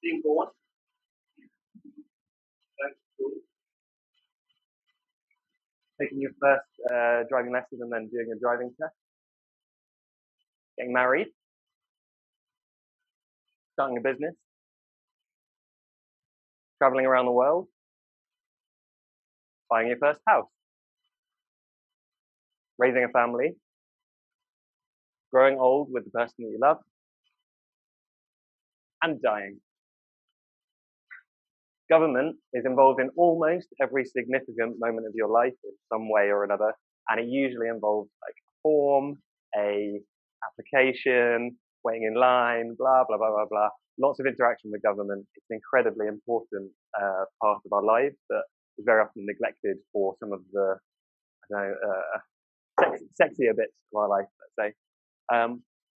being born, going to school, taking your first driving lesson and then doing a driving test, getting married, starting a business, traveling around the world, buying your first house, raising a family, growing old with the person that you love, and dying. Government is involved in almost every significant moment of your life in some way or another, and it usually involves like a form, a application, waiting in line, blah blah blah blah blah. Lots of interaction with government. It's an incredibly important part of our lives that is very often neglected for some of the I don't know sexier bits of our life, let's say.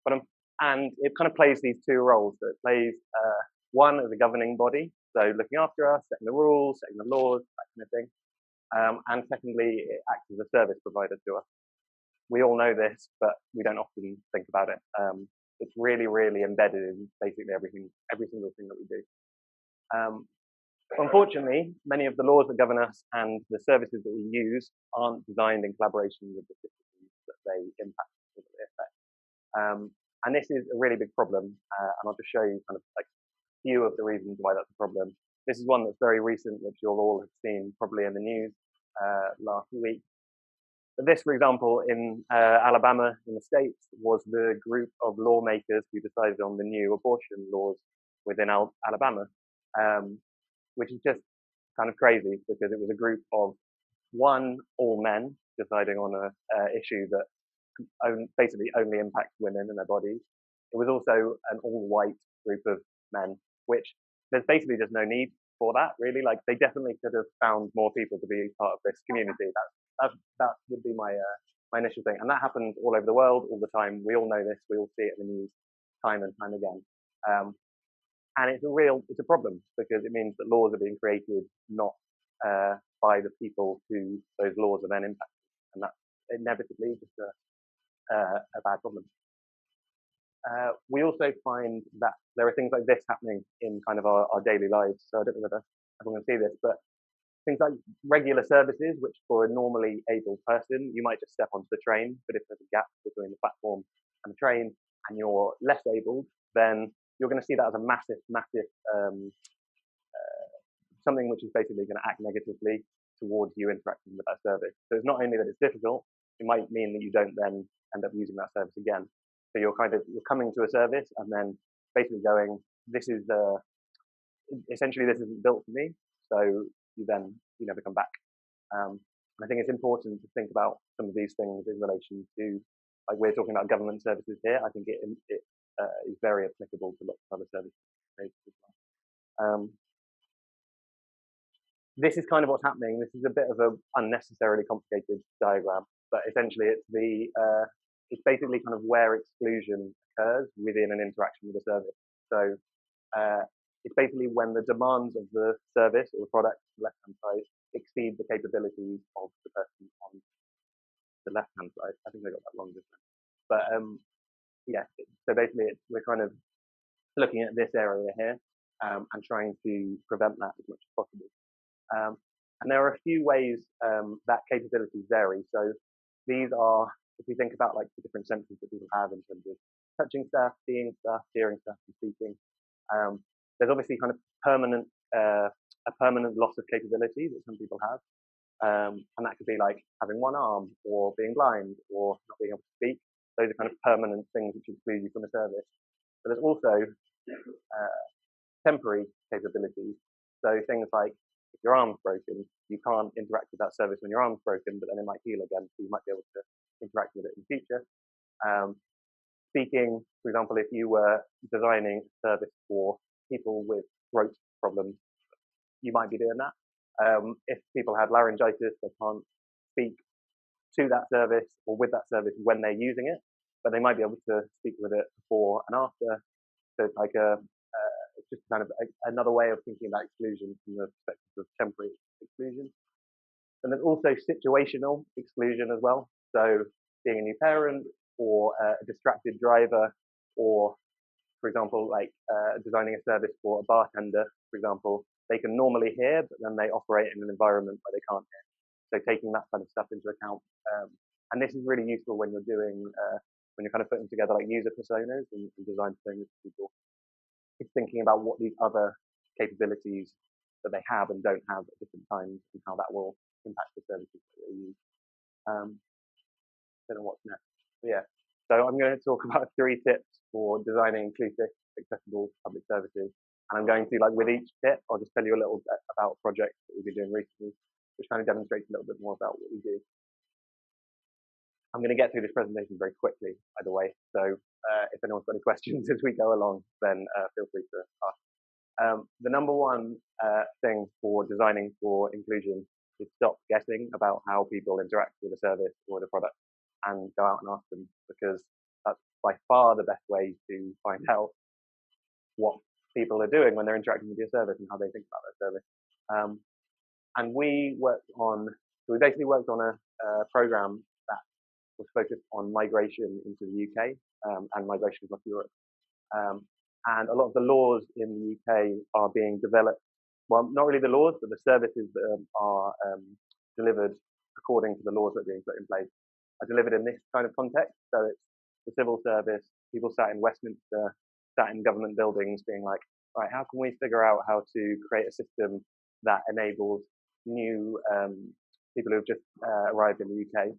But and it kind of plays these two roles. So it plays one as a governing body, so looking after us, setting the rules, setting the laws, that kind of thing. And secondly, it acts as a service provider to us. We all know this, but we don't often think about it. It's really, really embedded in basically every single thing that we do. Unfortunately, many of the laws that govern us and the services that we use aren't designed in collaboration with the citizens that they impact or that they affect. And this is a really big problem, and I'll just show you kind of like a few of the reasons why that's a problem. This is one that's very recent, which you'll all have seen probably in the news last week. But this, for example, in Alabama in the States, was the group of lawmakers who decided on the new abortion laws within Alabama, which is just kind of crazy because it was a group of all men deciding on an issue that basically only impacts women and their bodies. It was also an all-white group of men, which there's basically just no need for that, really. Like, they definitely could have found more people to be part of this community. That would be my initial thing. And that happens all over the world all the time. We all know this. We all see it in the news time and time again. And it's a problem because it means that laws are being created not by the people who those laws are then impacting. And that's inevitably just a bad problem. We also find that there are things like this happening in kind of our daily lives. So I don't know whether everyone can see this, but things like regular services, which for a normally able person, you might just step onto the train, but if there's a gap between the platform and the train and you're less able, then you're going to see that as a massive something which is basically going to act negatively towards you interacting with that service. So it's not only that it's difficult, it might mean that you don't then end up using that service again. So you're coming to a service and then basically going, essentially this isn't built for me. So you never come back. And I think it's important to think about some of these things in relation to, like we're talking about government services here. I think it is very applicable to lots of other services as well. This is kind of what's happening. This is a bit of an unnecessarily complicated diagram, but essentially it's basically kind of where exclusion occurs within an interaction with a service. So it's basically when the demands of the service or the product on the left-hand side exceed the capabilities of the person on the left-hand side. I think I got that wrong just now. But yeah, so basically we're kind of looking at this area here and trying to prevent that as much as possible. And there are a few ways that capabilities vary. So these are, if we think about like the different senses that people have in terms of touching stuff, seeing stuff, hearing stuff, and speaking, there's obviously kind of a permanent loss of capability that some people have. And that could be like having one arm or being blind or not being able to speak. Those are kind of permanent things which exclude you from a service. But there's also temporary capabilities. So things like if your arm's broken, you can't interact with that service when your arm's broken, but then it might heal again, so you might be able to interact with it in the future. Speaking, for example, if you were designing a service for people with throat problems, you might be doing that. If people have laryngitis, they can't speak to that service or with that service when they're using it, but they might be able to speak with it before and after. So it's like it's just kind of another way of thinking about exclusion from the perspective of temporary exclusion. And there's also situational exclusion as well. So being a new parent or a distracted driver or for example, like designing a service for a bartender, for example, they can normally hear, but then they operate in an environment where they can't hear. So taking that kind of stuff into account. And this is really useful when you're doing, when you're kind of putting together like user personas and design personas for people. It's thinking about what these other capabilities that they have and don't have at different times and how that will impact the services that they use. Don't know what's next. But yeah, so I'm going to talk about 3 tips for designing inclusive, accessible public services. And I'm going to, like with each tip, I'll just tell you a little bit about projects that we've been doing recently, which kind of demonstrates a little bit more about what we do. I'm going to get through this presentation very quickly, by the way. So if anyone's got any questions as we go along, then feel free to ask. The number one thing for designing for inclusion is stop guessing about how people interact with a service or the product and go out and ask them, because that's by far the best way to find out what people are doing when they're interacting with your service and how they think about their service. And we basically worked on a program that was focused on migration into the UK and migration across Europe. And a lot of the laws in the UK are being developed, well, not really the laws, but the services that are delivered according to the laws that are being put in place are delivered in this kind of context. So it's the civil service, people sat in Westminster, sat in government buildings being like, right, how can we figure out how to create a system that enables new people who have just arrived in the UK?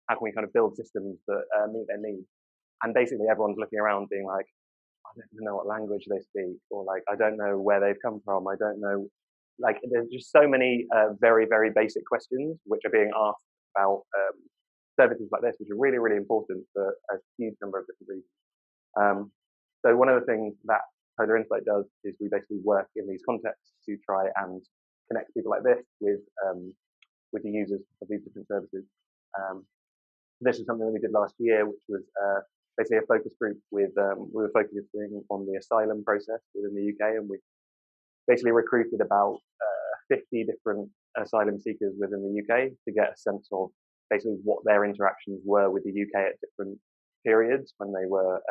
How can we kind of build systems that meet their needs? And basically everyone's looking around being like, I don't even know what language they speak, or like, I don't know where they've come from. I don't know, like, there's just so many very, very basic questions which are being asked about services like this, which are really, really important for a huge number of different reasons. So one of the things that Polar Insight does is we basically work in these contexts to try and connect people like this with the users of these different services. This is something that we did last year, which was basically a focus group with, we were focusing on the asylum process within the UK, and we basically recruited about 50 different asylum seekers within the UK to get a sense of basically what their interactions were with the UK at different periods when they were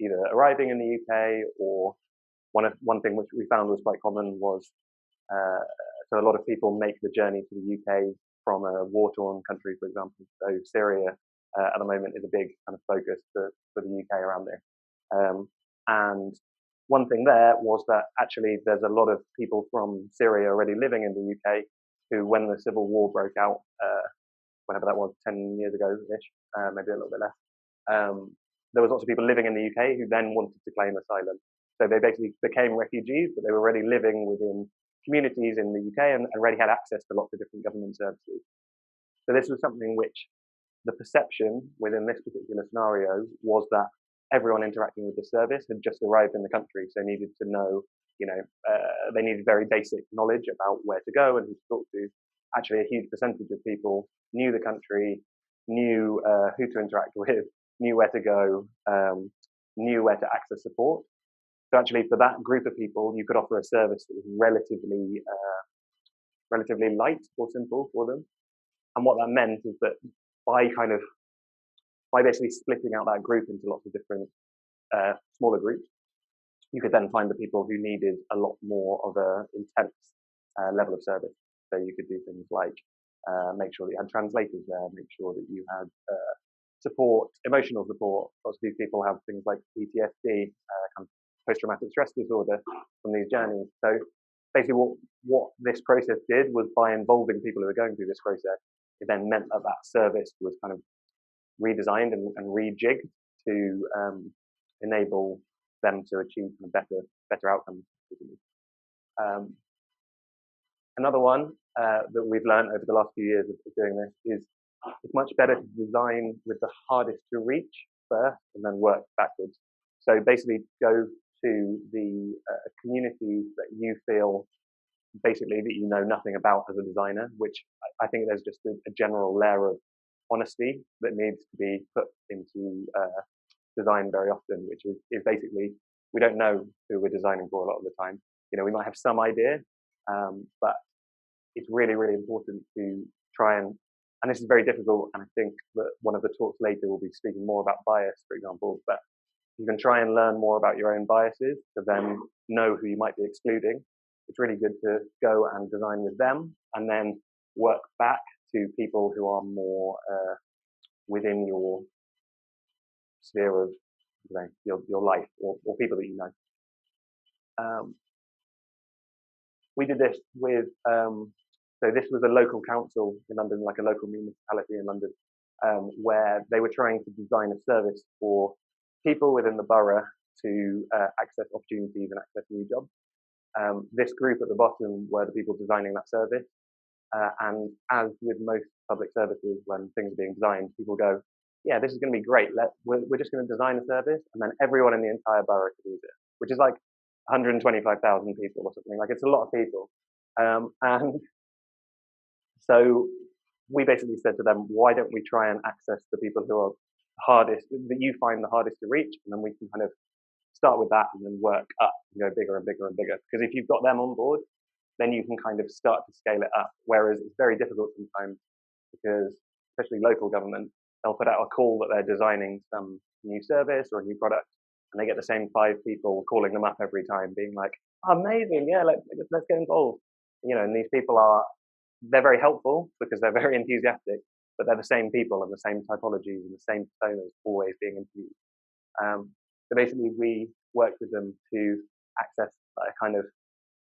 either arriving in the UK, or one thing which we found was quite common was so a lot of people make the journey to the UK from a war-torn country, for example. So Syria at the moment is a big kind of focus for the UK around this. And one thing there was that actually there's a lot of people from Syria already living in the UK who, when the civil war broke out, whenever that was, 10 years ago-ish, maybe a little bit less, there was lots of people living in the UK who then wanted to claim asylum. So they basically became refugees, but they were already living within communities in the UK and already had access to lots of different government services. So this was something which the perception within this particular scenario was that everyone interacting with the service had just arrived in the country, so needed to know, they needed very basic knowledge about where to go and who to talk to. Actually, a huge percentage of people knew the country, knew who to interact with, knew where to go, knew where to access support. So actually, for that group of people, you could offer a service that was relatively light or simple for them. And what that meant is that by basically splitting out that group into lots of different smaller groups, you could then find the people who needed a lot more of an intense level of service. So you could do things like make sure that you had translators there, make sure that you had support, emotional support. Lots of these people have things like PTSD, kind of post-traumatic stress disorder from these journeys. So basically what this process did was, by involving people who are going through this process, it then meant that that service was kind of redesigned and rejigged to enable them to achieve better outcomes. Another one that we've learned over the last few years of doing this is it's much better to design with the hardest to reach first and then work backwards. So basically go to the communities that you feel basically that you know nothing about as a designer, which I think there's just a general layer of honesty that needs to be put into design very often, which is basically we don't know who we're designing for a lot of the time. We might have some idea, but it's really, really important to try and this is very difficult, and I think that one of the talks later will be speaking more about bias, for example, but You can try and learn more about your own biases to then know who you might be excluding. It's really good to go and design with them and then work back to people who are more within your sphere of your life or people that you know. We did this with, so this was a local council in London, like a local municipality in London, where they were trying to design a service for people within the borough to access opportunities and access new jobs. This group at the bottom were the people designing that service. And as with most public services, when things are being designed, people go, yeah, this is going to be great. We're just going to design a service and then everyone in the entire borough could use it, which is like 125,000 people or something. Like, it's a lot of people. And so we basically said to them, why don't we try and access the people who are hardest, that you find the hardest to reach, and then we can kind of start with that and then work up and go bigger and bigger and bigger. Because if you've got them on board, then you can kind of start to scale it up. Whereas it's very difficult sometimes because, especially local government, they'll put out a call that they're designing some new service or a new product, and they get the same 5 people calling them up every time, being like, "Amazing, yeah, let's get involved." You know, and these people they're very helpful because they're very enthusiastic, but they're the same people and the same typologies and the same personas always being interviewed. So basically, we worked with them to access a kind of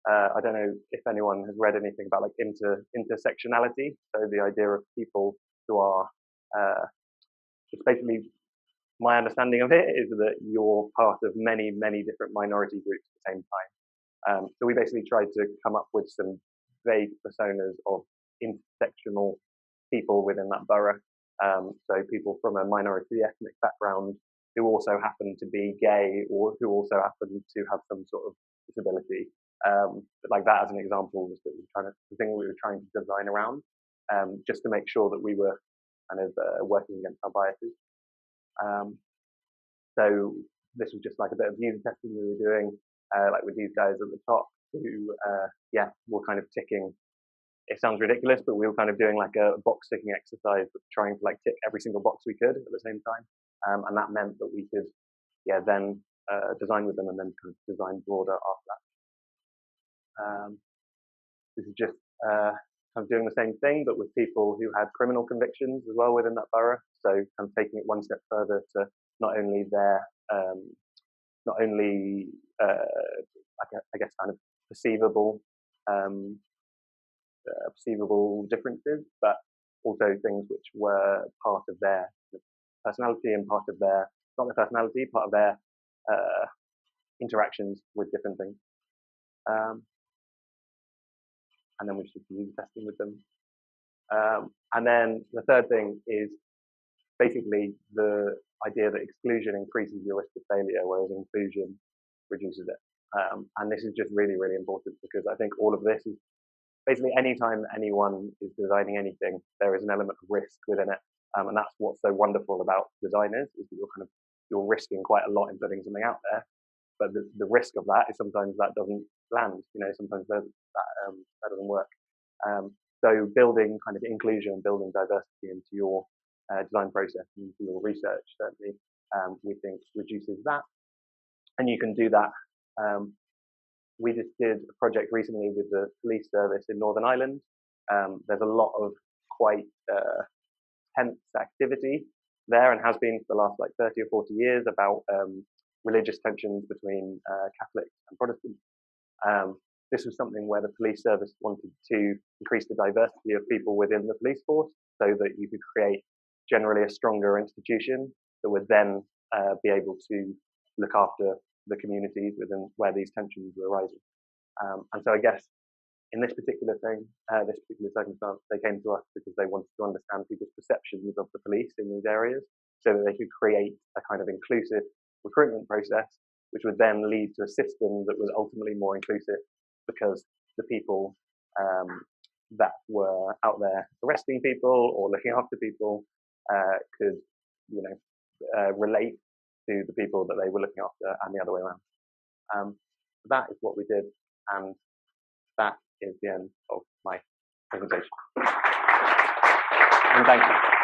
I don't know if anyone has read anything about like intersectionality. So the idea of people who are, it's basically, my understanding of it is that you're part of many, many different minority groups at the same time. So we basically tried to come up with some vague personas of intersectional people within that borough. So people from a minority ethnic background who also happen to be gay or who also happen to have some sort of disability. But like that as an example was the thing we were trying to design around, just to make sure that we were kind of working against our biases. So this was just like a bit of user testing we were doing, like with these guys at the top who, were kind of ticking. It sounds ridiculous, but we were kind of doing like a box ticking exercise, but trying to like tick every single box we could at the same time. And that meant that we could, then design with them and then kind of design broader after that. This is just kind of doing the same thing, but with people who had criminal convictions as well within that borough. So kind of taking it one step further to not only their, I guess, kind of perceivable differences, but also things which were part of their personality and part of their, not their personality, part of their interactions with different things. And then we just do user testing with them. And then the third thing is basically the idea that exclusion increases your risk of failure, whereas inclusion reduces it. And this is just really, really important because I think all of this is basically anytime anyone is designing anything, there is an element of risk within it. And that's what's so wonderful about designers is that you're risking quite a lot in putting something out there. But the risk of that is sometimes that doesn't land. You know, sometimes that doesn't work. So building kind of inclusion, building diversity into your design process and into your research certainly, we think reduces that. And you can do that. We just did a project recently with the police service in Northern Ireland. There's a lot of quite tense activity there and has been for the last like 30 or 40 years about religious tensions between Catholics and Protestants. This was something where the police service wanted to increase the diversity of people within the police force so that you could create generally a stronger institution that would then be able to look after the communities within where these tensions were arising. And so I guess in this particular thing, this particular circumstance, they came to us because they wanted to understand people's perceptions of the police in these areas so that they could create a kind of inclusive recruitment process, which would then lead to a system that was ultimately more inclusive because the people that were out there arresting people or looking after people could, relate to the people that they were looking after and the other way around. That is what we did, and that is the end of my presentation. And thank you.